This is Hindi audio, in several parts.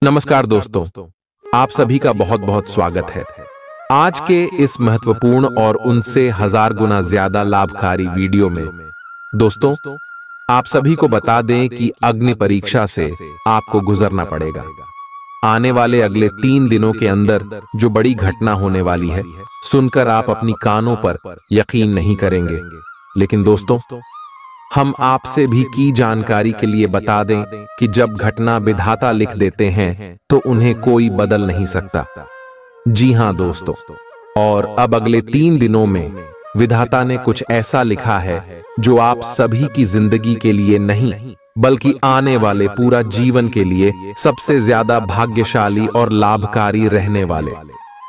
नमस्कार दोस्तों, आप सभी का बहुत बहुत स्वागत है। आज के इस महत्वपूर्ण और उनसे हजार गुना ज्यादा लाभकारी वीडियो में दोस्तों, आप सभी को बता दें कि अग्नि परीक्षा से आपको गुजरना पड़ेगा। आने वाले अगले 3 दिनों के अंदर जो बड़ी घटना होने वाली है, सुनकर आप अपनी कानों पर यकीन नहीं करेंगे। लेकिन दोस्तों, हम आपसे भी की जानकारी के लिए बता दें कि जब घटना विधाता लिख देते हैं तो उन्हें कोई बदल नहीं सकता। जी हां दोस्तों, और अब अगले 3 दिनों में विधाता ने कुछ ऐसा लिखा है जो आप सभी की जिंदगी के लिए नहीं बल्कि आने वाले पूरा जीवन के लिए सबसे ज्यादा भाग्यशाली और लाभकारी रहने वाले।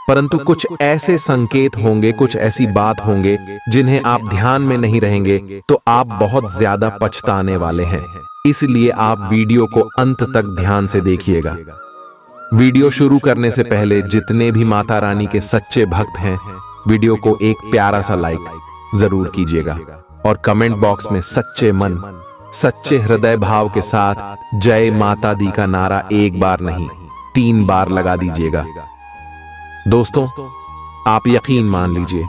परंतु कुछ ऐसे संकेत होंगे, कुछ ऐसी बात होंगे जिन्हें आप ध्यान में नहीं रहेंगे तो आप बहुत ज्यादा पछताने वाले हैं। इसलिए आप वीडियो को अंत तक ध्यान से देखिएगा। वीडियो शुरू करने से पहले जितने भी माता रानी के सच्चे भक्त हैं, वीडियो को एक प्यारा सा लाइक जरूर कीजिएगा और कमेंट बॉक्स में सच्चे मन, सच्चे हृदय भाव के साथ जय माता दी का नारा एक बार नहीं 3 बार लगा दीजिएगा। दोस्तों, आप यकीन मान लीजिए,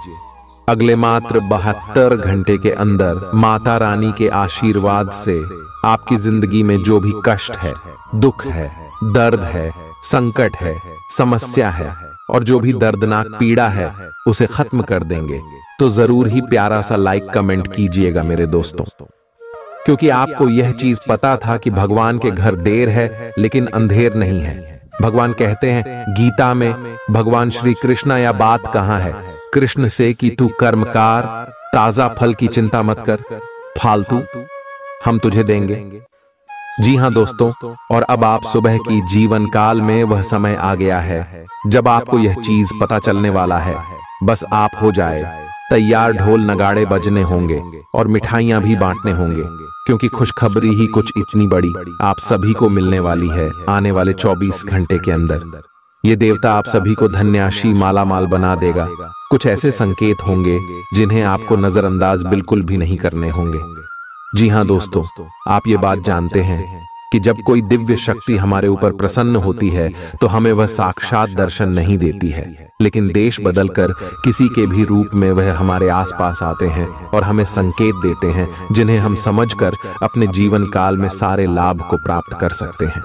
अगले मात्र 72 घंटे के अंदर माता रानी के आशीर्वाद से आपकी जिंदगी में जो भी कष्ट है, दुख है, दर्द है, संकट है, समस्या है और जो भी दर्दनाक पीड़ा है उसे खत्म कर देंगे। तो जरूर ही प्यारा सा लाइक कमेंट कीजिएगा मेरे दोस्तों, क्योंकि आपको यह चीज पता था कि भगवान के घर देर है लेकिन अंधेर नहीं है। भगवान कहते हैं गीता में, भगवान श्री कृष्ण, या बात कहां है कृष्ण से कि तू कर्मकार, ताजा फल की चिंता मत कर, फालतू हम तुझे देंगे। जी हां दोस्तों, और अब आप सुबह की जीवन काल में वह समय आ गया है जब आपको यह चीज पता चलने वाला है। बस आप हो जाए तैयार, ढोल नगाड़े बजने होंगे और मिठाइयां भी बांटने होंगे, क्योंकि खुशखबरी ही कुछ इतनी बड़ी आप सभी को मिलने वाली है आने वाले 24 घंटे के अंदर। ये देवता आप सभी को धन्याशी माला माल बना देगा। कुछ ऐसे संकेत होंगे जिन्हें आपको नजरअंदाज बिल्कुल भी नहीं करने होंगे। जी हां दोस्तों, आप ये बात जानते हैं कि जब कोई दिव्य शक्ति हमारे ऊपर प्रसन्न होती है तो हमें वह साक्षात दर्शन नहीं देती है, लेकिन देश बदलकर किसी के भी रूप में वह हमारे आसपास आते हैं और हमें संकेत देते हैं जिन्हें हम समझकर अपने जीवन काल में सारे लाभ को प्राप्त कर सकते हैं।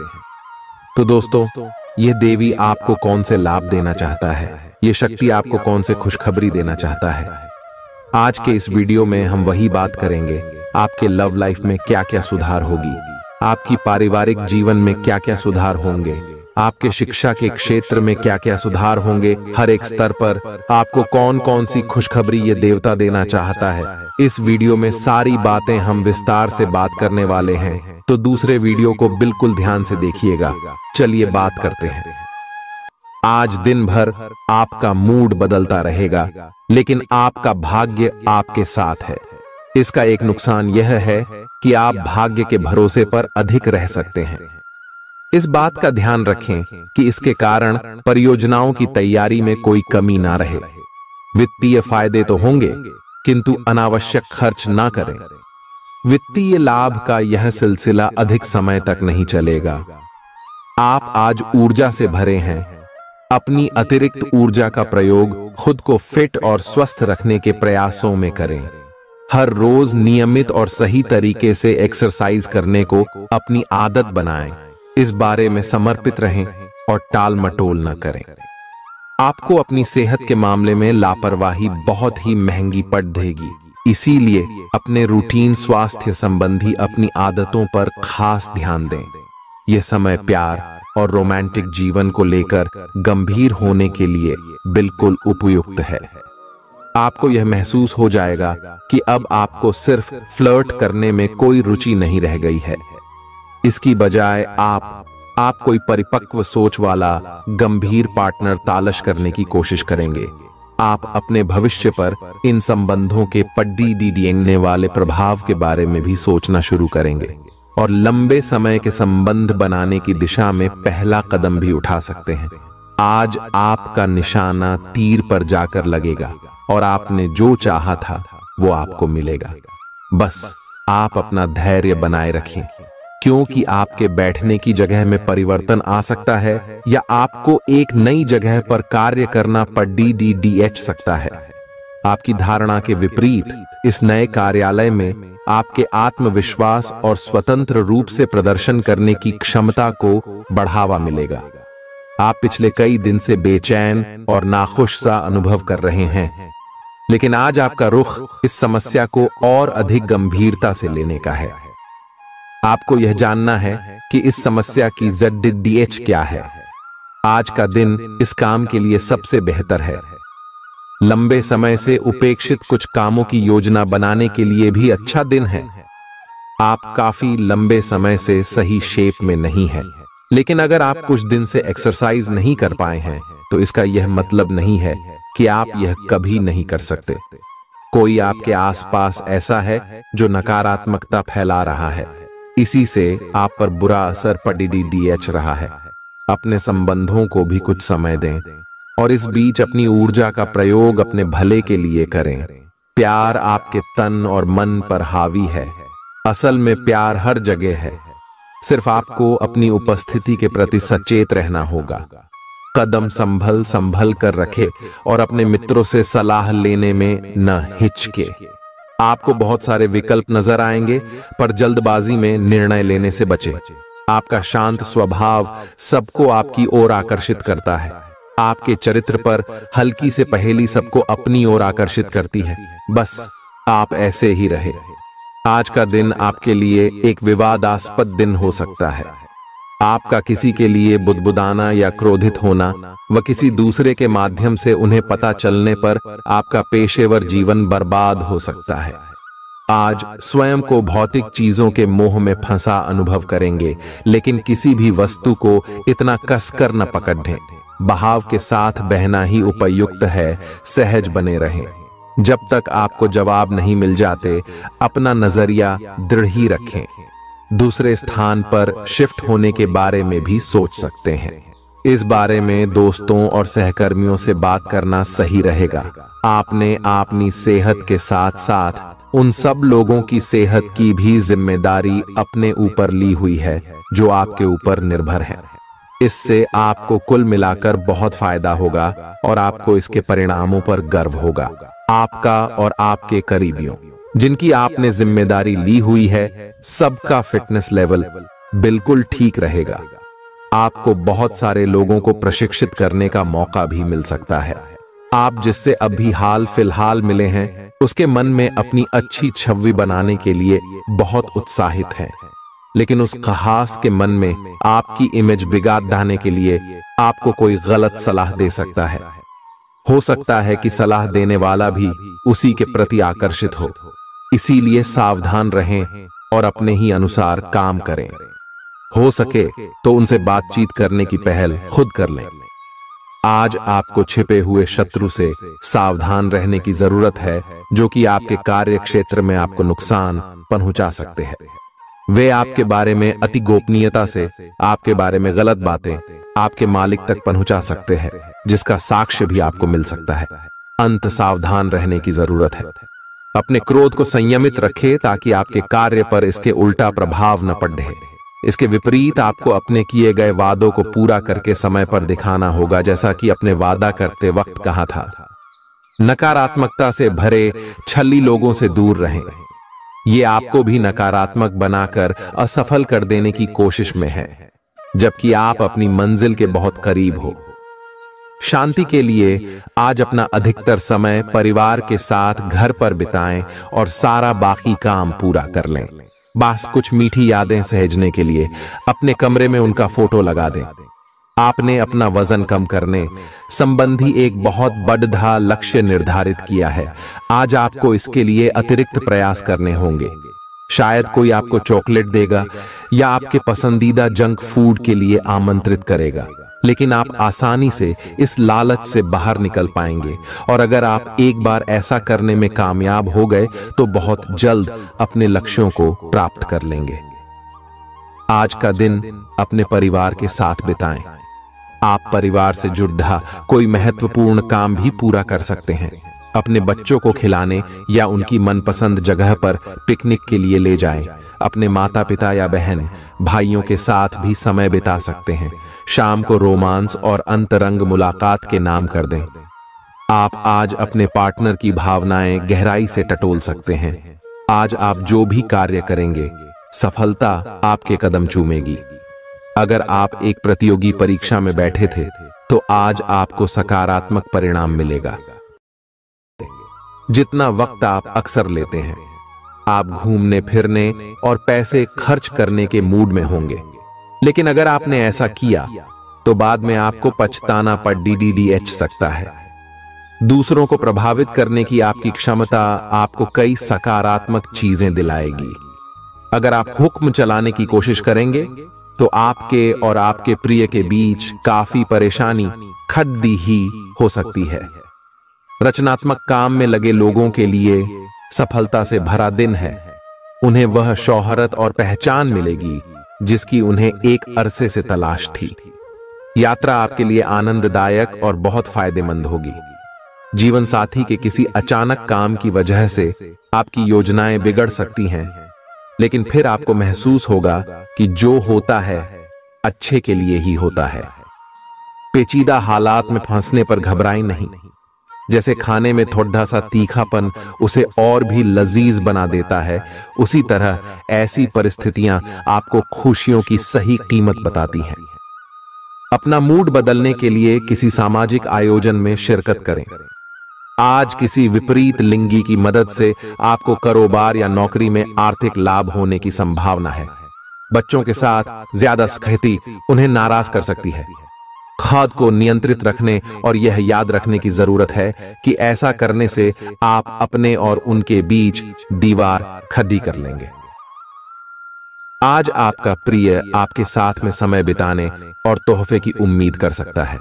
तो दोस्तों, यह देवी आपको कौन से लाभ देना चाहता है, ये शक्ति आपको कौन से खुशखबरी देना चाहता है, आज के इस वीडियो में हम वही बात करेंगे। आपके लव लाइफ में क्या क्या सुधार होगी, आपकी पारिवारिक जीवन में क्या क्या सुधार होंगे, आपके शिक्षा के क्षेत्र में क्या क्या सुधार होंगे, हर एक स्तर पर आपको कौन कौन सी खुशखबरी ये देवता देना चाहता है। इस वीडियो में सारी बातें हम विस्तार से बात करने वाले हैं, तो दूसरे वीडियो को बिल्कुल ध्यान से देखिएगा। चलिए बात करते हैं। आज दिन भर आपका मूड बदलता रहेगा, लेकिन आपका भाग्य आपके साथ है। इसका एक नुकसान यह है कि आप भाग्य के भरोसे पर अधिक रह सकते हैं। इस बात का ध्यान रखें कि इसके कारण परियोजनाओं की तैयारी में कोई कमी ना रहे। वित्तीय फायदे तो होंगे, किंतु अनावश्यक खर्च ना करें। वित्तीय लाभ का यह सिलसिला अधिक समय तक नहीं चलेगा। आप आज ऊर्जा से भरे हैं। अपनी अतिरिक्त ऊर्जा का प्रयोग खुद को फिट और स्वस्थ रखने के प्रयासों में करें। हर रोज नियमित और सही तरीके से एक्सरसाइज करने को अपनी आदत बनाएं। इस बारे में समर्पित रहें और टाल मटोल न करें। आपको अपनी सेहत के मामले में लापरवाही बहुत ही महंगी पड़ देगी, इसीलिए अपने रूटीन स्वास्थ्य संबंधी अपनी आदतों पर खास ध्यान दें। यह समय प्यार और रोमांटिक जीवन को लेकर गंभीर होने के लिए बिल्कुल उपयुक्त है। आपको यह महसूस हो जाएगा कि अब आपको सिर्फ फ्लर्ट करने में कोई रुचि नहीं रह गई है। इसकी बजाय आप कोई परिपक्व सोच वाला गंभीर पार्टनर तलाश करने की कोशिश करेंगे। आप अपने भविष्य पर इन संबंधों के पड़ने वाले प्रभाव के बारे में भी सोचना शुरू करेंगे और लंबे समय के संबंध बनाने की दिशा में पहला कदम भी उठा सकते हैं। आज आपका निशाना तीर पर जाकर लगेगा और आपने जो चाहा था वो आपको मिलेगा। बस आप अपना धैर्य बनाए रखें, क्योंकि आपके बैठने की जगह में परिवर्तन आ सकता है या आपको एक नई जगह पर कार्य करना पड़ DDDH सकता है। आपकी धारणा के विपरीत इस नए कार्यालय में आपके आत्मविश्वास और स्वतंत्र रूप से प्रदर्शन करने की क्षमता को बढ़ावा मिलेगा। आप पिछले कई दिन से बेचैन और नाखुश सा अनुभव कर रहे हैं, लेकिन आज आपका रुख इस समस्या को और अधिक गंभीरता से लेने का है। आपको यह जानना है कि इस समस्या की ZDDH क्या है। आज का दिन इस काम के लिए सबसे बेहतर है। लंबे समय से उपेक्षित कुछ कामों की योजना बनाने के लिए भी अच्छा दिन है। आप काफी लंबे समय से सही शेप में नहीं हैं, लेकिन अगर आप कुछ दिन से एक्सरसाइज नहीं कर पाए हैं तो इसका यह मतलब नहीं है कि आप यह कभी नहीं कर सकते। कोई आपके आसपास ऐसा है जो नकारात्मकता फैला रहा है, इसी से आप पर बुरा असर DDDH रहा है। अपने संबंधों को भी कुछ समय दें और इस बीच अपनी ऊर्जा का प्रयोग अपने भले के लिए करें। प्यार आपके तन और मन पर हावी है। असल में प्यार हर जगह है, सिर्फ आपको अपनी उपस्थिति के प्रति सचेत रहना होगा। कदम संभल संभल कर रखे और अपने मित्रों से सलाह लेने में न हिचके। आपको बहुत सारे विकल्प नजर आएंगे, पर जल्दबाजी में निर्णय लेने से बचें। आपका शांत स्वभाव सबको आपकी ओर आकर्षित करता है। आपके चरित्र पर हल्की से पहेली सबको अपनी ओर आकर्षित करती है। बस आप ऐसे ही रहे। आज का दिन आपके लिए एक विवादास्पद दिन हो सकता है। आपका किसी के लिए बुदबुदाना या क्रोधित होना व किसी दूसरे के माध्यम से उन्हें पता चलने पर आपका पेशेवर जीवन बर्बाद हो सकता है। आज स्वयं को भौतिक चीजों के मोह में फंसा अनुभव करेंगे, लेकिन किसी भी वस्तु को इतना कसकर न पकड़ें। बहाव के साथ बहना ही उपयुक्त है। सहज बने रहें। जब तक आपको जवाब नहीं मिल जाते, अपना नजरिया दृढ़ ही रखें। दूसरे स्थान पर शिफ्ट होने के बारे में भी सोच सकते हैं। इस बारे में दोस्तों और सहकर्मियों से बात करना सही रहेगा। आपने अपनी सेहत के साथ साथ उन सब लोगों की सेहत की भी जिम्मेदारी अपने ऊपर ली हुई है जो आपके ऊपर निर्भर है। इससे आपको कुल मिलाकर बहुत फायदा होगा और आपको इसके परिणामों पर गर्व होगा। आपका और आपके करीबियों जिनकी आपने जिम्मेदारी ली हुई है, सबका फिटनेस लेवल बिल्कुल ठीक रहेगा। आपको बहुत सारे लोगों को प्रशिक्षित करने का मौका भी मिल सकता है। आप जिससे अभी हाल फिलहाल मिले हैं, उसके मन में अपनी अच्छी छवि बनाने के लिए बहुत उत्साहित हैं, लेकिन उस खास के मन में आपकी इमेज बिगाड़ डालने के लिए आपको कोई गलत सलाह दे सकता है। हो सकता है कि सलाह देने वाला भी उसी के प्रति आकर्षित हो। इसीलिए सावधान रहें और अपने ही अनुसार काम करें। हो सके तो उनसे बातचीत करने की पहल खुद कर लें। आज आपको छिपे हुए शत्रु से सावधान रहने की जरूरत है, जो कि आपके कार्य क्षेत्र में आपको नुकसान पहुंचा सकते हैं। वे आपके बारे में अति गोपनीयता से आपके बारे में गलत बातें आपके मालिक तक पहुंचा सकते हैं, जिसका साक्ष्य भी आपको मिल सकता है। अंत सावधान रहने की जरूरत है। अपने क्रोध को संयमित रखें ताकि आपके कार्य पर इसके उल्टा प्रभाव न पड़े। इसके विपरीत आपको अपने किए गए वादों को पूरा करके समय पर दिखाना होगा, जैसा कि अपने वादा करते वक्त कहा था। नकारात्मकता से भरे छली लोगों से दूर रहें। ये आपको भी नकारात्मक बनाकर असफल कर देने की कोशिश में है, जबकि आप अपनी मंजिल के बहुत करीब हो। शांति के लिए आज अपना अधिकतर समय परिवार के साथ घर पर बिताएं और सारा बाकी काम पूरा कर लें। बस कुछ मीठी यादें सहेजने के लिए अपने कमरे में उनका फोटो लगा दें। आपने अपना वजन कम करने संबंधी एक बहुत बड़ा लक्ष्य निर्धारित किया है। आज आपको इसके लिए अतिरिक्त प्रयास करने होंगे। शायद कोई आपको चॉकलेट देगा या आपके पसंदीदा जंक फूड के लिए आमंत्रित करेगा, लेकिन आप आसानी से इस लालच से बाहर निकल पाएंगे। और अगर आप एक बार ऐसा करने में कामयाब हो गए तो बहुत जल्द अपने लक्ष्यों को प्राप्त कर लेंगे। आज का दिन अपने परिवार के साथ बिताएं। आप परिवार से जुड़ा कोई महत्वपूर्ण काम भी पूरा कर सकते हैं। अपने बच्चों को खिलाने या उनकी मनपसंद जगह पर पिकनिक के लिए ले जाएं। अपने माता पिता या बहन भाइयों के साथ भी समय बिता सकते हैं। शाम को रोमांस और अंतरंग मुलाकात के नाम कर दें। आप आज अपने पार्टनर की भावनाएं गहराई से टटोल सकते हैं। आज आप जो भी कार्य करेंगे, सफलता आपके कदम चूमेगी। अगर आप एक प्रतियोगी परीक्षा में बैठे थे, तो आज आपको सकारात्मक परिणाम मिलेगा। जितना वक्त आप अक्सर लेते हैं, आप घूमने फिरने और पैसे खर्च करने के मूड में होंगे। लेकिन अगर आपने ऐसा किया, तो बाद में आपको पछताना पड़ DDDH सकता है। दूसरों को प्रभावित करने की आपकी क्षमता आपको कई सकारात्मक चीजें दिलाएगी। अगर आप हुक्म चलाने की कोशिश करेंगे, तो आपके और आपके प्रिय के बीच काफी परेशानी खड़ी ही हो सकती है। रचनात्मक काम में लगे लोगों के लिए सफलता से भरा दिन है। उन्हें वह शोहरत और पहचान मिलेगी जिसकी उन्हें एक अरसे से तलाश थी। यात्रा आपके लिए आनंददायक और बहुत फायदेमंद होगी। जीवन साथी के किसी अचानक काम की वजह से आपकी योजनाएं बिगड़ सकती हैं, लेकिन फिर आपको महसूस होगा कि जो होता है अच्छे के लिए ही होता है। पेचीदा हालात में फंसने पर घबराएं नहीं। जैसे खाने में थोड़ा सा तीखापन उसे और भी लजीज बना देता है, उसी तरह ऐसी परिस्थितियां आपको खुशियों की सही कीमत बताती हैं। अपना मूड बदलने के लिए किसी सामाजिक आयोजन में शिरकत करें। आज किसी विपरीत लिंगी की मदद से आपको कारोबार या नौकरी में आर्थिक लाभ होने की संभावना है। बच्चों के साथ ज्यादा सख्ती उन्हें नाराज कर सकती है। खुद को नियंत्रित रखने और यह याद रखने की जरूरत है कि ऐसा करने से आप अपने और उनके बीच दीवार खड़ी कर लेंगे। आज आपका प्रिय आपके साथ में समय बिताने और तोहफे की उम्मीद कर सकता है।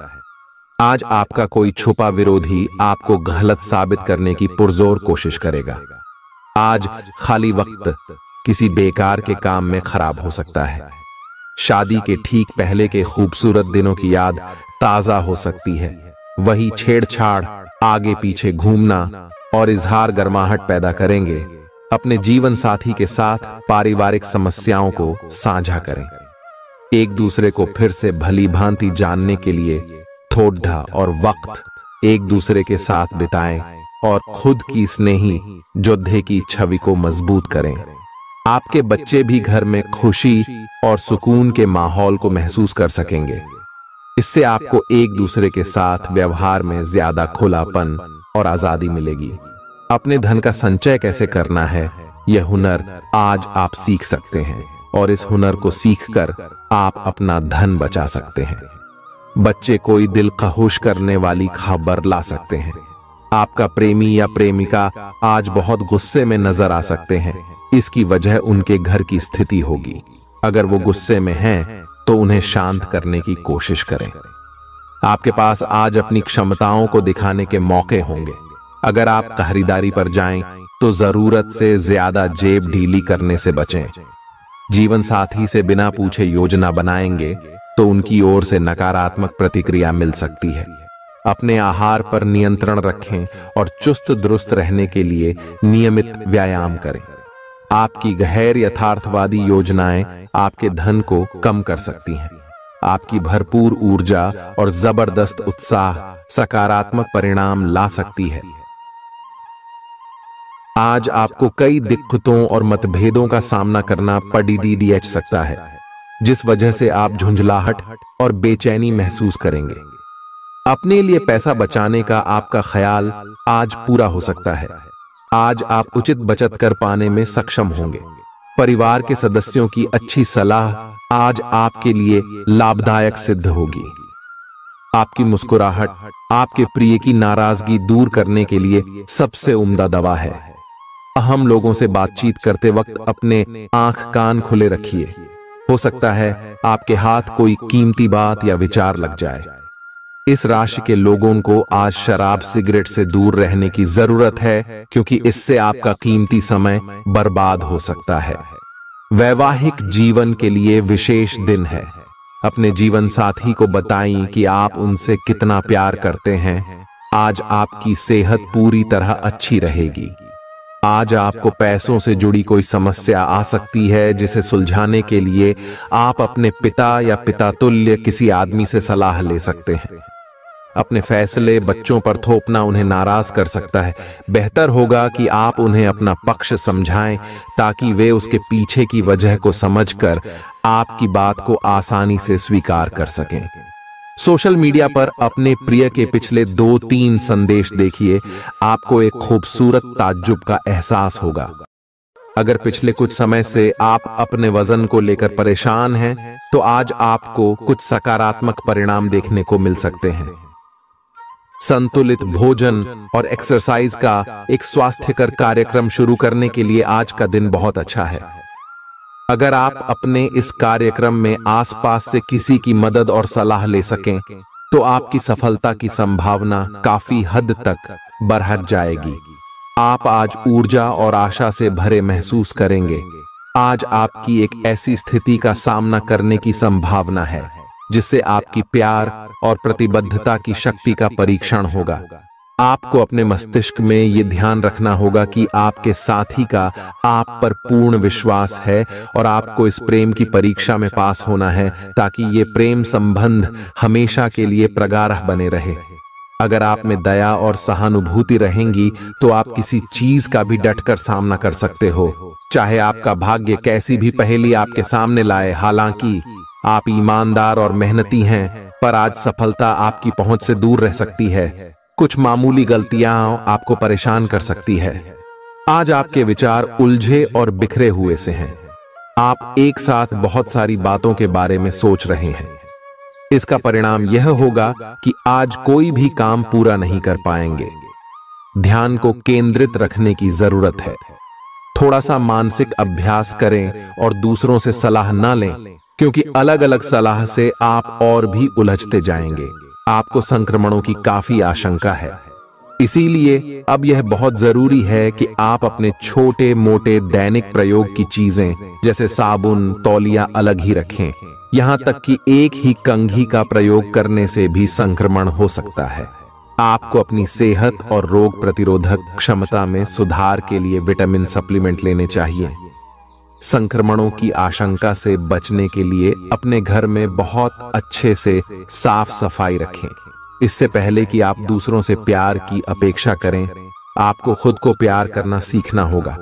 आज आपका कोई छुपा विरोधी आपको गलत साबित करने की पुरजोर कोशिश करेगा। आज खाली वक्त किसी बेकार के काम में खराब हो सकता है। शादी के ठीक पहले के खूबसूरत दिनों की याद ताजा हो सकती है। वही छेड़छाड़, आगे पीछे घूमना और इजहार गर्माहट पैदा करेंगे। अपने जीवन साथी के साथ पारिवारिक समस्याओं को साझा करें। एक दूसरे को फिर से भली भांति जानने के लिए थोड़ा और वक्त एक दूसरे के साथ बिताएं और खुद की स्नेही योद्धे की छवि को मजबूत करें। आपके बच्चे भी घर में खुशी और सुकून के माहौल को महसूस कर सकेंगे। इससे आपको एक दूसरे के साथ व्यवहार में ज्यादा खुलापन और आजादी मिलेगी। अपने धन का संचय कैसे करना है, यह हुनर आज आप सीख सकते हैं और इस हुनर को सीखकर आप अपना धन बचा सकते हैं। बच्चे कोई दिल खहुश करने वाली खबर ला सकते हैं। आपका प्रेमी या प्रेमिका आज बहुत गुस्से में नजर आ सकते हैं। इसकी वजह उनके घर की स्थिति होगी। अगर वो गुस्से में हैं, तो उन्हें शांत करने की कोशिश करें। आपके पास आज अपनी क्षमताओं को दिखाने के मौके होंगे। अगर आप खरीदारी पर जाएं, तो जरूरत से ज्यादा जेब ढीली करने से बचें। जीवन साथी से बिना पूछे योजना बनाएंगे, तो उनकी ओर से नकारात्मक प्रतिक्रिया मिल सकती है। अपने आहार पर नियंत्रण रखें और चुस्त दुरुस्त रहने के लिए नियमित व्यायाम करें। आपकी गैर यथार्थवादी योजनाएं आपके धन को कम कर सकती हैं। आपकी भरपूर ऊर्जा और जबरदस्त उत्साह सकारात्मक परिणाम ला सकती है। आज आपको कई दिक्कतों और मतभेदों का सामना करना पड़ सकता है, जिस वजह से आप झुंझलाहट और बेचैनी महसूस करेंगे। अपने लिए पैसा बचाने का आपका ख्याल आज पूरा हो सकता है। आज आप उचित बचत कर पाने में सक्षम होंगे। परिवार के सदस्यों की अच्छी सलाह आज आपके लिए लाभदायक सिद्ध होगी। आपकी मुस्कुराहट आपके प्रिय की नाराजगी दूर करने के लिए सबसे उम्दा दवा है। अहम लोगों से बातचीत करते वक्त अपने आंख कान खुले रखिए। हो सकता है आपके हाथ कोई कीमती बात या विचार लग जाए। इस राशि के लोगों को आज शराब सिगरेट से दूर रहने की जरूरत है, क्योंकि इससे आपका कीमती समय बर्बाद हो सकता है। वैवाहिक जीवन के लिए विशेष दिन है। अपने जीवन साथी को बताएं कि आप उनसे कितना प्यार करते हैं। आज आपकी सेहत पूरी तरह अच्छी रहेगी। आज आपको पैसों से जुड़ी कोई समस्या आ सकती है, जिसे सुलझाने के लिए आप अपने पिता या पितातुल्य किसी आदमी से सलाह ले सकते हैं। अपने फैसले बच्चों पर थोपना उन्हें नाराज कर सकता है। बेहतर होगा कि आप उन्हें अपना पक्ष समझाएं, ताकि वे उसके पीछे की वजह को समझकर आपकी बात को आसानी से स्वीकार कर सकें। सोशल मीडिया पर अपने प्रिय के पिछले 2-3 संदेश देखिए, आपको एक खूबसूरत ताज्जुब का एहसास होगा। अगर पिछले कुछ समय से आप अपने वजन को लेकर परेशान हैं, तो आज आपको कुछ सकारात्मक परिणाम देखने को मिल सकते हैं। संतुलित भोजन और एक्सरसाइज का एक स्वास्थ्यकर कार्यक्रम शुरू करने के लिए आज का दिन बहुत अच्छा है। अगर आप अपने इस कार्यक्रम में आसपास से किसी की मदद और सलाह ले सकें, तो आपकी सफलता की संभावना काफी हद तक बढ़ जाएगी। आप आज ऊर्जा और आशा से भरे महसूस करेंगे। आज आपकी एक ऐसी स्थिति का सामना करने की संभावना है जिससे आपकी प्यार और प्रतिबद्धता की शक्ति का परीक्षण होगा। आपको अपने मस्तिष्क में यह ध्यान रखना होगा कि आपके साथी का आप पर पूर्ण विश्वास है और आपको इस प्रेम की परीक्षा में पास होना है, ताकि ये प्रेम संबंध हमेशा के लिए प्रगाढ़ बने रहे। अगर आप में दया और सहानुभूति रहेंगी, तो आप किसी चीज का भी डटकर सामना कर सकते हो, चाहे आपका भाग्य कैसी भी पहेली आपके सामने लाए। हालांकि आप ईमानदार और मेहनती हैं, पर आज सफलता आपकी पहुंच से दूर रह सकती है। कुछ मामूली गलतियां आपको परेशान कर सकती है। आज आपके विचार उलझे और बिखरे हुए से हैं। आप एक साथ बहुत सारी बातों के बारे में सोच रहे हैं। इसका परिणाम यह होगा कि आज कोई भी काम पूरा नहीं कर पाएंगे। ध्यान को केंद्रित रखने की जरूरत है। थोड़ा सा मानसिक अभ्यास करें और दूसरों से सलाह ना लें, क्योंकि अलग अलग सलाह से आप और भी उलझते जाएंगे। आपको संक्रमणों की काफी आशंका है, इसीलिए अब यह बहुत जरूरी है कि आप अपने छोटे मोटे दैनिक प्रयोग की चीजें जैसे साबुन, तौलिया अलग ही रखें। यहां तक कि एक ही कंघी का प्रयोग करने से भी संक्रमण हो सकता है। आपको अपनी सेहत और रोग प्रतिरोधक क्षमता में सुधार के लिए विटामिन सप्लीमेंट लेने चाहिए। संक्रमणों की आशंका से बचने के लिए अपने घर में बहुत अच्छे से साफ सफाई रखें। इससे पहले कि आप दूसरों से प्यार की अपेक्षा करें, आपको खुद को प्यार करना सीखना होगा।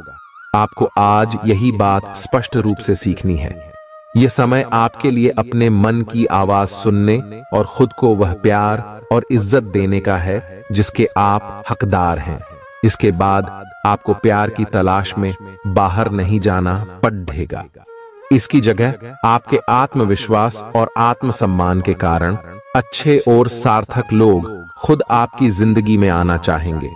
आपको आज यही बात स्पष्ट रूप से सीखनी है। यह समय आपके लिए अपने मन की आवाज सुनने और खुद को वह प्यार और इज्जत देने का है जिसके आप हकदार हैं। इसके बाद आपको प्यार की तलाश में बाहर नहीं जाना पड़ेगा। इसकी जगह आपके आत्मविश्वास और आत्मसम्मान के कारण अच्छे और सार्थक लोग खुद आपकी जिंदगी में आना चाहेंगे।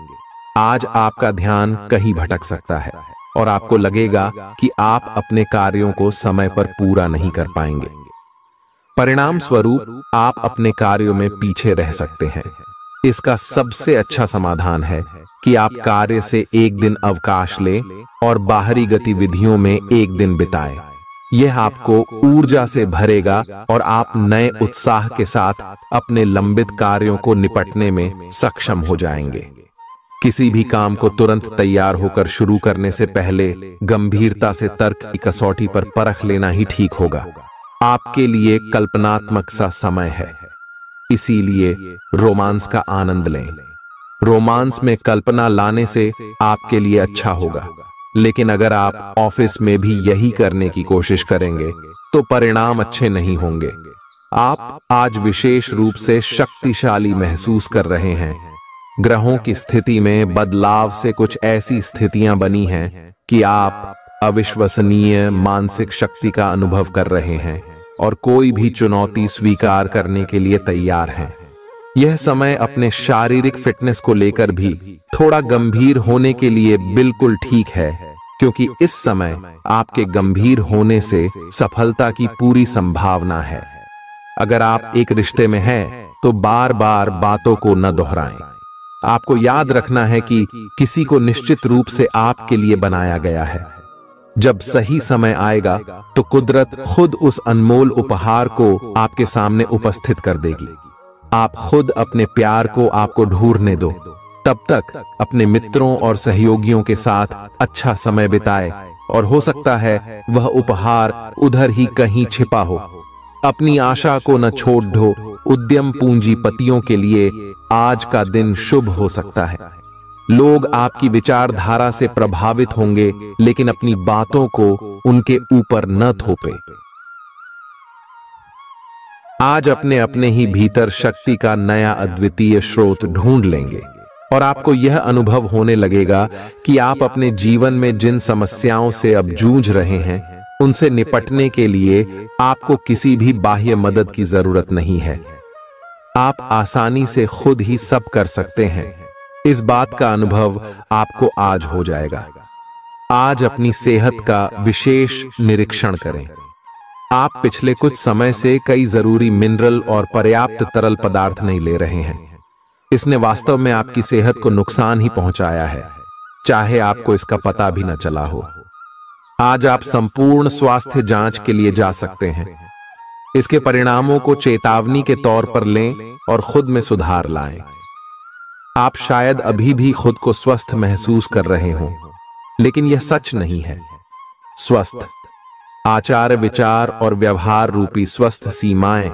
आज आपका ध्यान कहीं भटक सकता है और आपको लगेगा कि आप अपने कार्यों को समय पर पूरा नहीं कर पाएंगे। परिणाम स्वरूप आप अपने कार्यों में पीछे रह सकते हैं। इसका सबसे अच्छा समाधान है कि आप कार्य से एक दिन अवकाश लें और बाहरी गतिविधियों में एक दिन बिताएं। यह आपको ऊर्जा से भरेगा और आप नए उत्साह के साथ अपने लंबित कार्यों को निपटने में सक्षम हो जाएंगे। किसी भी काम को तुरंत तैयार होकर शुरू करने से पहले गंभीरता से तर्क की कसौटी पर परख लेना ही ठीक होगा। आपके लिए कल्पनात्मक सा समय है, इसीलिए रोमांस का आनंद लें। रोमांस में कल्पना लाने से आपके लिए अच्छा होगा, लेकिन अगर आप ऑफिस में भी यही करने की कोशिश करेंगे तो परिणाम अच्छे नहीं होंगे। आप आज विशेष रूप से शक्तिशाली महसूस कर रहे हैं। ग्रहों की स्थिति में बदलाव से कुछ ऐसी स्थितियां बनी हैं कि आप अविश्वसनीय मानसिक शक्ति का अनुभव कर रहे हैं और कोई भी चुनौती स्वीकार करने के लिए तैयार हैं। यह समय अपने शारीरिक फिटनेस को लेकर भी थोड़ा गंभीर होने के लिए बिल्कुल ठीक है, क्योंकि इस समय आपके गंभीर होने से सफलता की पूरी संभावना है। अगर आप एक रिश्ते में हैं तो बार बार बातों को न दोहराएं। आपको याद रखना है कि किसी को निश्चित रूप से आपके लिए बनाया गया है। जब सही समय आएगा तो कुदरत खुद उस अनमोल उपहार को आपके सामने उपस्थित कर देगी। आप खुद अपने प्यार को आपको ढूंढने दो। तब तक अपने मित्रों और सहयोगियों के साथ अच्छा समय बिताए और हो सकता है वह उपहार उधर ही कहीं छिपा हो। अपनी आशा को न छोड़ दो। उद्यम पूंजीपतियों के लिए आज का दिन शुभ हो सकता है। लोग आपकी विचारधारा से प्रभावित होंगे, लेकिन अपनी बातों को उनके ऊपर न थोपे। आज अपने अपने ही भीतर शक्ति का नया अद्वितीय स्रोत ढूंढ लेंगे और आपको यह अनुभव होने लगेगा कि आप अपने जीवन में जिन समस्याओं से अब जूझ रहे हैं, उनसे निपटने के लिए आपको किसी भी बाह्य मदद की जरूरत नहीं है। आप आसानी से खुद ही सब कर सकते हैं। इस बात का अनुभव आपको आज हो जाएगा। आज अपनी सेहत का विशेष निरीक्षण करें। आप पिछले कुछ समय से कई जरूरी मिनरल और पर्याप्त तरल पदार्थ नहीं ले रहे हैं। इसने वास्तव में आपकी सेहत को नुकसान ही पहुंचाया है, चाहे आपको इसका पता भी न चला हो। आज आप संपूर्ण स्वास्थ्य जांच के लिए जा सकते हैं। इसके परिणामों को चेतावनी के तौर पर लें और खुद में सुधार लाएं। आप शायद अभी भी खुद को स्वस्थ महसूस कर रहे हों, लेकिन यह सच नहीं है। स्वस्थ आचार, विचार और व्यवहार रूपी स्वस्थ सीमाएं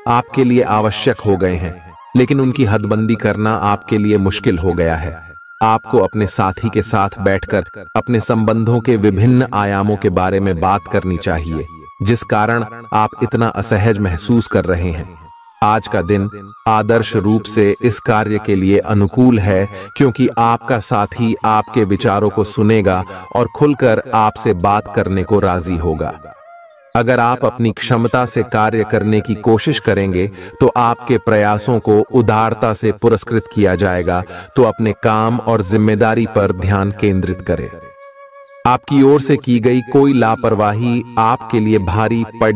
आपके लिए आवश्यक हो गए हैं, लेकिन उनकी हदबंदी करना आपके लिए मुश्किल हो गया है। आपको अपने साथी के साथ बैठकर अपने संबंधों के विभिन्न आयामों के बारे में बात करनी चाहिए, जिस कारण आप इतना असहज महसूस कर रहे हैं। आज का दिन आदर्श रूप से इस कार्य के लिए अनुकूल है, क्योंकि आपका साथी आपके विचारों को सुनेगा और खुलकर आपसे बात करने को राजी होगा। अगर आप अपनी क्षमता से कार्य करने की कोशिश करेंगे तो आपके प्रयासों को उदारता से पुरस्कृत किया जाएगा। तो अपने काम और जिम्मेदारी पर ध्यान केंद्रित करें। आपकी ओर से की गई कोई लापरवाही आपके लिए भारी पड़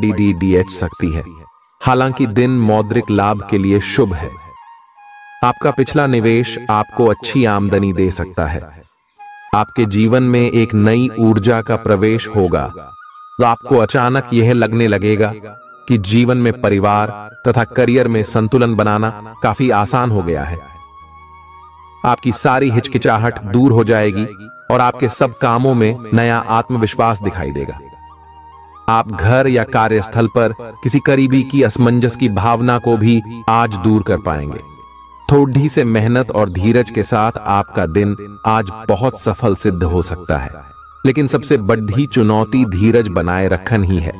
सकती है। हालांकि दिन मौद्रिक लाभ के लिए शुभ है। आपका पिछला निवेश आपको अच्छी आमदनी दे सकता है। आपके जीवन में एक नई ऊर्जा का प्रवेश होगा। तो आपको अचानक यह लगने लगेगा कि जीवन में परिवार तथा करियर में संतुलन बनाना काफी आसान हो गया है। आपकी सारी हिचकिचाहट दूर हो जाएगी और आपके सब कामों में नया आत्मविश्वास दिखाई देगा। आप घर या कार्यस्थल पर किसी करीबी की असमंजस की भावना को भी आज दूर कर पाएंगे। थोड़ी से मेहनत और धीरज के साथ आपका दिन आज बहुत सफल सिद्ध हो सकता है, लेकिन सबसे बड़ी चुनौती धीरज बनाए रखना ही है।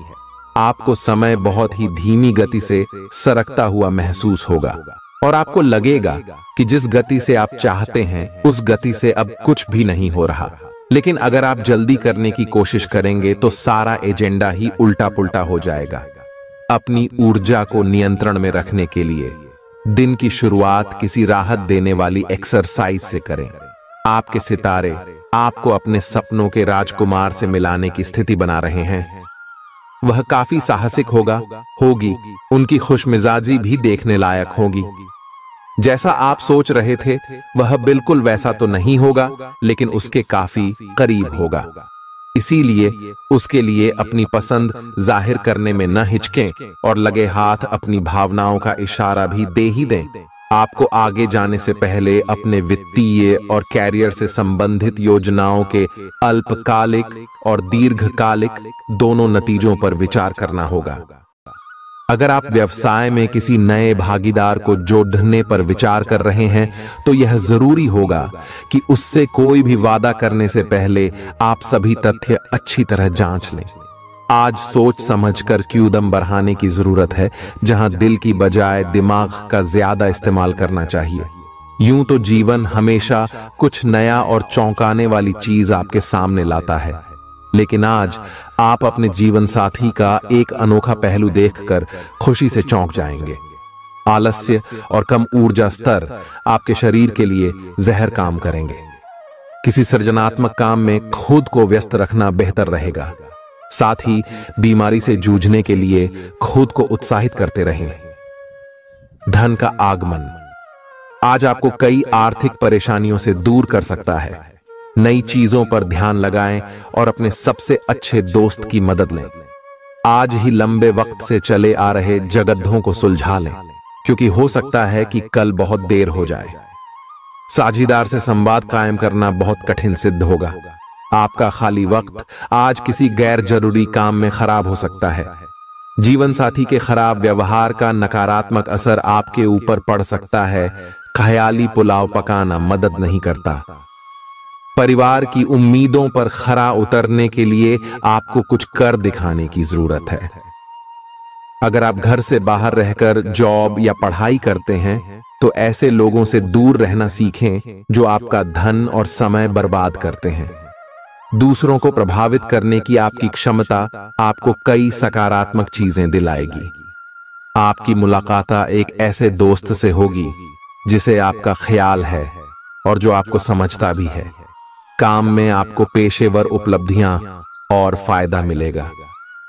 आपको समय बहुत ही धीमी गति से सरकता हुआ महसूस होगा और आपको लगेगा कि जिस गति से आप चाहते हैं उस गति से अब कुछ भी नहीं हो रहा। लेकिन अगर आप जल्दी करने की कोशिश करेंगे तो सारा एजेंडा ही उल्टा पुल्टा हो जाएगा। अपनी ऊर्जा को नियंत्रण में रखने के लिए दिन की शुरुआत किसी राहत देने वाली एक्सरसाइज से करें। आपके सितारे आपको अपने सपनों के राजकुमार से मिलाने की स्थिति बना रहे हैं। वह काफी साहसिक होगी। उनकी खुशमिजाजी भी देखने लायक होगी। जैसा आप सोच रहे थे वह बिल्कुल वैसा तो नहीं होगा, लेकिन उसके काफी करीब होगा। इसीलिए उसके लिए अपनी पसंद जाहिर करने में न हिचकें और लगे हाथ अपनी भावनाओं का इशारा भी दे ही दें। आपको आगे जाने से पहले अपने वित्तीय और कैरियर से संबंधित योजनाओं के अल्पकालिक और दीर्घकालिक दोनों नतीजों पर विचार करना होगा। अगर आप व्यवसाय में किसी नए भागीदार को जोड़ने पर विचार कर रहे हैं तो यह जरूरी होगा कि उससे कोई भी वादा करने से पहले आप सभी तथ्य अच्छी तरह जांच लें। आज सोच समझकर कदम बढ़ाने की जरूरत है, जहां दिल की बजाय दिमाग का ज्यादा इस्तेमाल करना चाहिए। यूं तो जीवन हमेशा कुछ नया और चौंकाने वाली चीज आपके सामने लाता है, लेकिन आज आप अपने जीवन साथी का एक अनोखा पहलू देखकर खुशी से चौंक जाएंगे। आलस्य और कम ऊर्जा स्तर आपके शरीर के लिए जहर काम करेंगे। किसी सृजनात्मक काम में खुद को व्यस्त रखना बेहतर रहेगा। साथ ही बीमारी से जूझने के लिए खुद को उत्साहित करते रहें। धन का आगमन आज आपको कई आर्थिक परेशानियों से दूर कर सकता है। नई चीजों पर ध्यान लगाएं और अपने सबसे अच्छे दोस्त की मदद लें। आज ही लंबे वक्त से चले आ रहे जगद्धों को सुलझा लें, क्योंकि हो सकता है कि कल बहुत देर हो जाए। साझीदार से संवाद कायम करना बहुत कठिन सिद्ध होगा। आपका खाली वक्त आज किसी गैर जरूरी काम में खराब हो सकता है। जीवन साथी के खराब व्यवहार का नकारात्मक असर आपके ऊपर पड़ सकता है। ख्याली पुलाव पकाना मदद नहीं करता। परिवार की उम्मीदों पर खरा उतरने के लिए आपको कुछ कर दिखाने की जरूरत है। अगर आप घर से बाहर रहकर जॉब या पढ़ाई करते हैं तो ऐसे लोगों से दूर रहना सीखें जो आपका धन और समय बर्बाद करते हैं। दूसरों को प्रभावित करने की आपकी क्षमता आपको कई सकारात्मक चीजें दिलाएगी। आपकी मुलाकात एक ऐसे दोस्त से होगी जिसे आपका ख्याल है और जो आपको समझता भी है। काम में आपको पेशेवर उपलब्धियां और फायदा मिलेगा।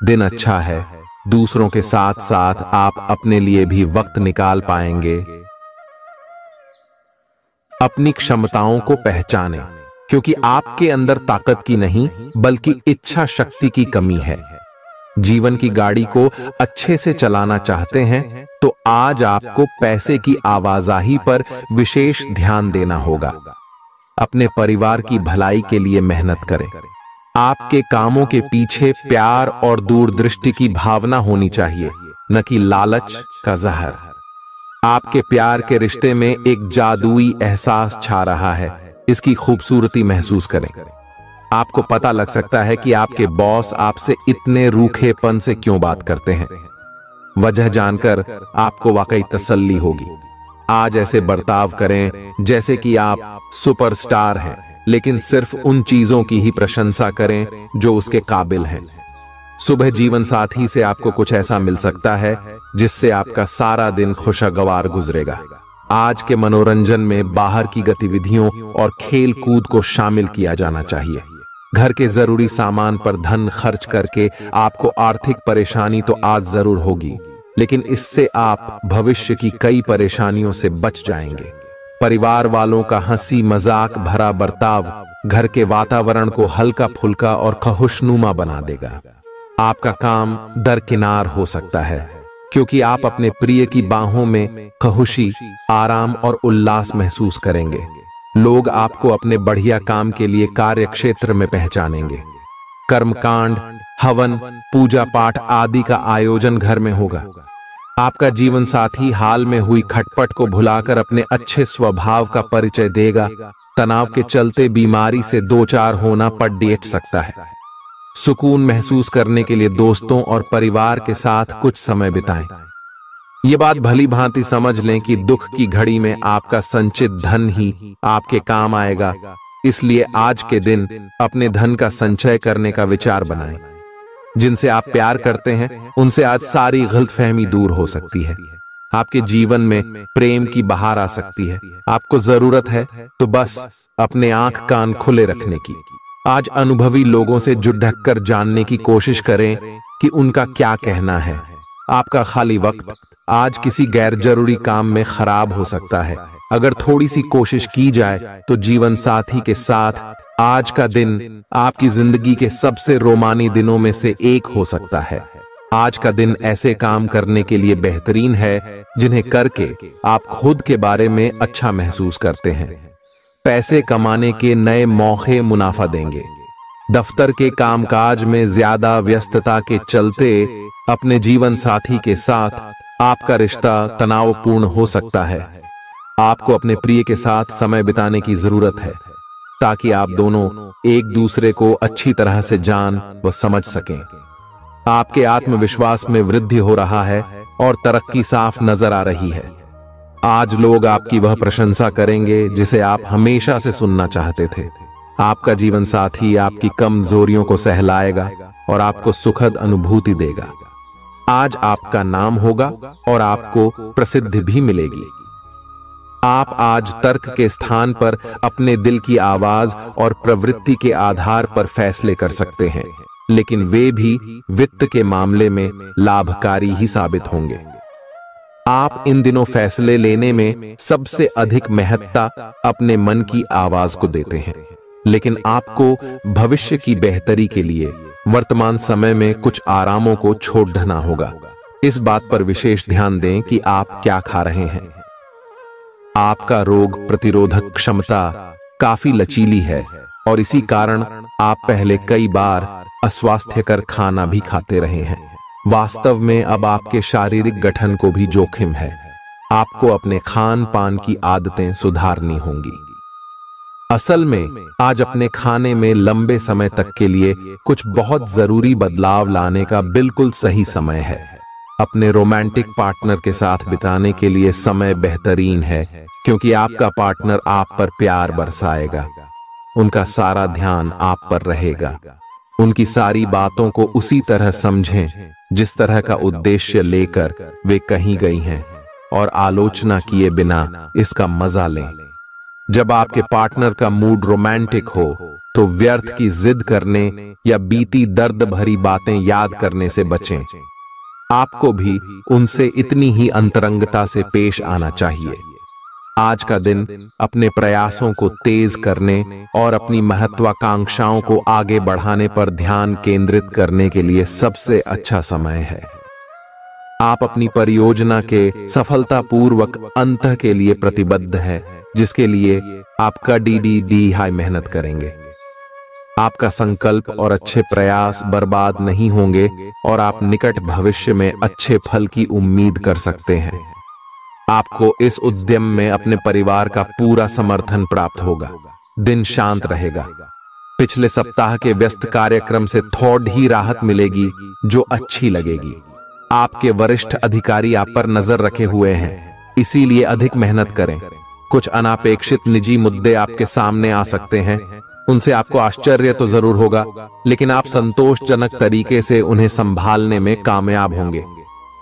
दिन अच्छा है। दूसरों के साथ साथ आप अपने लिए भी वक्त निकाल पाएंगे। अपनी क्षमताओं को पहचानें, क्योंकि आपके अंदर ताकत की नहीं बल्कि इच्छा शक्ति की कमी है। जीवन की गाड़ी को अच्छे से चलाना चाहते हैं तो आज आपको पैसे की आवाजाही पर विशेष ध्यान देना होगा। अपने परिवार की भलाई के लिए मेहनत करें। आपके कामों के पीछे प्यार और दूरदृष्टि की भावना होनी चाहिए, न कि लालच का जहर। आपके प्यार के रिश्ते में एक जादुई एहसास छा रहा है। इसकी खूबसूरती महसूस करें। आपको पता लग सकता है कि आपके बॉस आपसे इतने रूखेपन से क्यों बात करते हैं। वजह जानकर आपको वाकई तसल्ली होगी। आज ऐसे बर्ताव करें जैसे कि आप सुपरस्टार हैं, लेकिन सिर्फ उन चीजों की ही प्रशंसा करें जो उसके काबिल हैं। सुबह जीवन साथी से आपको कुछ ऐसा मिल सकता है जिससे आपका सारा दिन खुशगवार गुजरेगा। आज के मनोरंजन में बाहर की गतिविधियों और खेल कूद को शामिल किया जाना चाहिए। घर के जरूरी सामान पर धन खर्च करके आपको आर्थिक परेशानी तो आज जरूर होगी, लेकिन इससे आप भविष्य की कई परेशानियों से बच जाएंगे। परिवार वालों का हंसी मजाक भरा बर्ताव घर के वातावरण को हल्का फुल्का और खुशनुमा बना देगा। आपका काम दरकिनार हो सकता है, क्योंकि आप अपने प्रिय की बाहों में खुशी, आराम और उल्लास महसूस करेंगे। लोग आपको अपने बढ़िया काम के लिए कार्य क्षेत्र में पहचानेंगे। कर्मकांड, हवन, पूजा पाठ आदि का आयोजन घर में होगा। आपका जीवन साथी हाल में हुई खटपट को भुलाकर अपने अच्छे स्वभाव का परिचय देगा। तनाव के चलते बीमारी से दो चार होना पड़ सकता है। सुकून महसूस करने के लिए दोस्तों और परिवार के साथ कुछ समय बिताएं। ये बात भली भांति समझ लें कि दुख की घड़ी में आपका संचित धन ही आपके काम आएगा। इसलिए आज के दिन अपने धन का संचय करने का विचार बनाएं। जिनसे आप प्यार करते हैं उनसे आज सारी गलतफहमी दूर हो सकती है। आपके जीवन में प्रेम की बहार आ सकती है। आपको जरूरत है तो बस अपने आंख कान खुले रखने की। आज अनुभवी लोगों से जुट ढक कर जानने की कोशिश करें कि उनका क्या कहना है। आपका खाली वक्त आज किसी गैर जरूरी काम में खराब हो सकता है। अगर थोड़ी सी कोशिश की जाए तो जीवन साथी के साथ आज का दिन आपकी जिंदगी के सबसे रोमानी दिनों में से एक हो सकता है। आज का दिन ऐसे काम करने के लिए बेहतरीन है जिन्हें करके आप खुद के बारे में अच्छा महसूस करते हैं। पैसे कमाने के नए मौके मुनाफा देंगे। दफ्तर के कामकाज में ज्यादा व्यस्तता के चलते अपने जीवन साथी के साथ आपका रिश्ता तनावपूर्ण हो सकता है। आपको अपने प्रिय के साथ समय बिताने की जरूरत है ताकि आप दोनों एक दूसरे को अच्छी तरह से जान व समझ सकें। आपके आत्मविश्वास में वृद्धि हो रहा है और तरक्की साफ नजर आ रही है। आज लोग आपकी वह प्रशंसा करेंगे जिसे आप हमेशा से सुनना चाहते थे। आपका जीवन साथी आपकी कमजोरियों को सहलाएगा और आपको सुखद अनुभूति देगा। आज आपका नाम होगा और आपको प्रसिद्धि भी मिलेगी। आप आज तर्क के स्थान पर अपने दिल की आवाज और प्रवृत्ति के आधार पर फैसले कर सकते हैं, लेकिन वे भी वित्त के मामले में लाभकारी ही साबित होंगे। आप इन दिनों फैसले लेने में सबसे अधिक महत्ता अपने मन की आवाज को देते हैं, लेकिन आपको भविष्य की बेहतरी के लिए वर्तमान समय में कुछ आरामों को छोड़ देना होगा। इस बात पर विशेष ध्यान दें कि आप क्या खा रहे हैं। आपका रोग प्रतिरोधक क्षमता काफी लचीली है और इसी कारण आप पहले कई बार अस्वास्थ्यकर खाना भी खाते रहे हैं। वास्तव में अब आपके शारीरिक गठन को भी जोखिम है। आपको अपने खान पान की आदतें सुधारनी होंगी। असल में आज अपने खाने में लंबे समय तक के लिए कुछ बहुत जरूरी बदलाव लाने का बिल्कुल सही समय है। अपने रोमांटिक पार्टनर के साथ बिताने के लिए समय बेहतरीन है, क्योंकि आपका पार्टनर आप पर प्यार बरसाएगा। उनका सारा ध्यान आप पर रहेगा। उनकी सारी बातों को उसी तरह समझें जिस तरह का उद्देश्य लेकर वे कहीं गई हैं, और आलोचना किए बिना इसका मजा लें। जब आपके पार्टनर का मूड रोमांटिक हो तो व्यर्थ की जिद करने या बीती दर्द भरी बातें याद करने से बचें। आपको भी उनसे इतनी ही अंतरंगता से पेश आना चाहिए। आज का दिन अपने प्रयासों को तेज करने और अपनी महत्वाकांक्षाओं को आगे बढ़ाने पर ध्यान केंद्रित करने के लिए सबसे अच्छा समय है। आप अपनी परियोजना के सफलतापूर्वक अंत के लिए प्रतिबद्ध हैं, जिसके लिए आप कड़ी हाई मेहनत करेंगे। आपका संकल्प और अच्छे प्रयास बर्बाद नहीं होंगे और आप निकट भविष्य में अच्छे फल की उम्मीद कर सकते हैं। आपको इस उद्यम में अपने परिवार का पूरा समर्थन प्राप्त होगा। दिन शांत रहेगा। पिछले सप्ताह के व्यस्त कार्यक्रम से थोड़ी राहत मिलेगी जो अच्छी लगेगी। आपके वरिष्ठ अधिकारी आप पर नजर रखे हुए हैं, इसीलिए अधिक मेहनत करें। कुछ अनापेक्षित निजी मुद्दे आपके सामने आ सकते हैं। उनसे आपको आश्चर्य तो जरूर होगा, लेकिन आप संतोषजनक तरीके से उन्हें संभालने में कामयाब होंगे।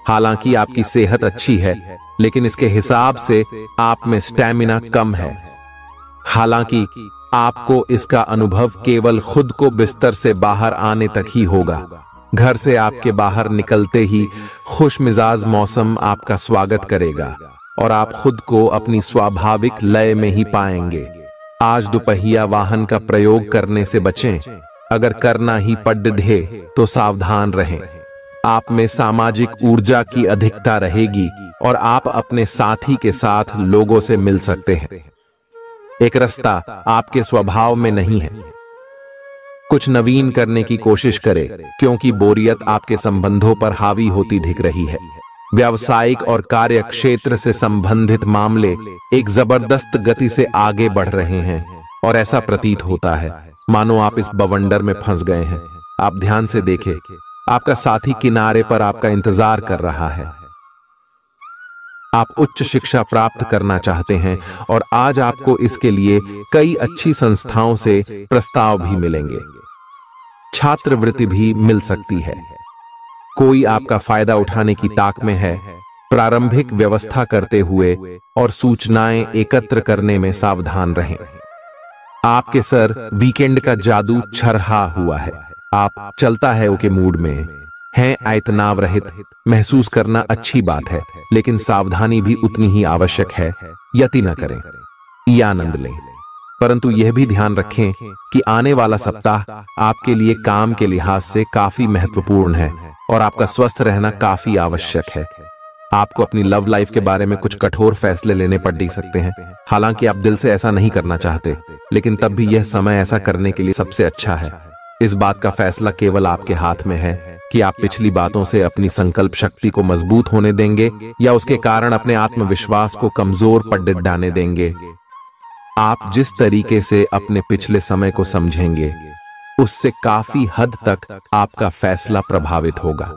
हालांकि आपकी सेहत अच्छी है, लेकिन इसके हिसाब से आप में स्टैमिना कम है। हालांकि आपको इसका अनुभव केवल खुद को बिस्तर से बाहर आने तक ही होगा। घर से आपके बाहर निकलते ही खुशमिजाज मौसम आपका स्वागत करेगा और आप खुद को अपनी स्वाभाविक लय में ही पाएंगे। आज दोपहिया वाहन का प्रयोग करने से बचें। अगर करना ही पड़े तो सावधान रहें। आप में सामाजिक ऊर्जा की अधिकता रहेगी और आप अपने साथी के साथ लोगों से मिल सकते हैं। एक रास्ता आपके स्वभाव में नहीं है। कुछ नवीन करने की कोशिश करें, क्योंकि बोरियत आपके संबंधों पर हावी होती दिख रही है। व्यावसायिक और कार्य क्षेत्र से संबंधित मामले एक जबरदस्त गति से आगे बढ़ रहे हैं और ऐसा प्रतीत होता है मानो आप इस बवंडर में फंस गए हैं। आप ध्यान से देखें, आपका साथी किनारे पर आपका इंतजार कर रहा है। आप उच्च शिक्षा प्राप्त करना चाहते हैं और आज आपको इसके लिए कई अच्छी संस्थाओं से प्रस्ताव भी मिलेंगे। छात्रवृत्ति भी मिल सकती है। कोई आपका फायदा उठाने की ताक में है। प्रारंभिक व्यवस्था करते हुए और सूचनाएं एकत्र करने में सावधान रहें। आपके सर वीकेंड का जादू छरहा हुआ है। आप चलता है के मूड में हैं। आयतनाव रहित महसूस करना अच्छी बात है, लेकिन सावधानी भी उतनी ही आवश्यक है। यति न करें, ये आनंद लें, परंतु यह भी ध्यान रखें कि आने वाला सप्ताह आपके लिए काम के लिहाज से काफी महत्वपूर्ण है और आपका स्वस्थ रहना काफी आवश्यक है। आपको अपनी लव लाइफ के बारे में कुछ कठोर फैसले लेने पड़ सकते हैं। हालांकि आप दिल से ऐसा नहीं करना चाहते, लेकिन तब भी यह समय ऐसा करने के लिए सबसे अच्छा है। इस बात का फैसला केवल आपके हाथ में है कि आप पिछली बातों से अपनी संकल्प शक्ति को मजबूत होने देंगे या उसके कारण अपने आत्मविश्वास को कमजोर पड़ डालने देंगे। आप जिस तरीके से अपने पिछले समय को समझेंगे, उससे काफी हद तक आपका फैसला प्रभावित होगा।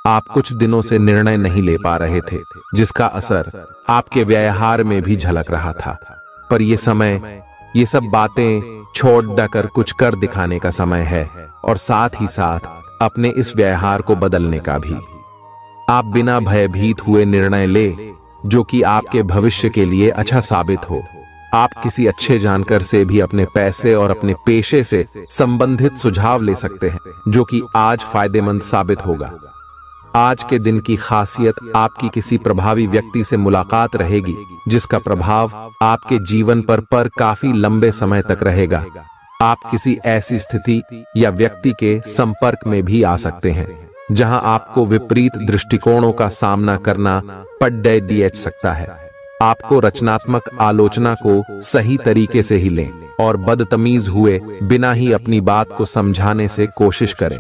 आप कुछ दिनों से निर्णय नहीं ले पा रहे थे, जिसका असर आपके व्यवहार में भी झलक रहा था। पर यह समय ये सब बातें छोड़ कर कुछ कर दिखाने का समय है और साथ ही साथ अपने इस व्यवहार को बदलने का भी। आप बिना भयभीत हुए निर्णय ले जो कि आपके भविष्य के लिए अच्छा साबित हो। आप किसी अच्छे जानकार से भी अपने पैसे और अपने पेशे से संबंधित सुझाव ले सकते हैं, जो कि आज फायदेमंद साबित होगा। आज के दिन की खासियत आपकी किसी प्रभावी व्यक्ति से मुलाकात रहेगी, जिसका प्रभाव आपके जीवन पर काफी लंबे समय तक रहेगा। आप किसी ऐसी स्थिति या व्यक्ति के संपर्क में भी आ सकते हैं जहां आपको विपरीत दृष्टिकोणों का सामना करना पड़ सकता है। आपको रचनात्मक आलोचना को सही तरीके से ही लें और बदतमीज हुए बिना ही अपनी बात को समझाने से कोशिश करें।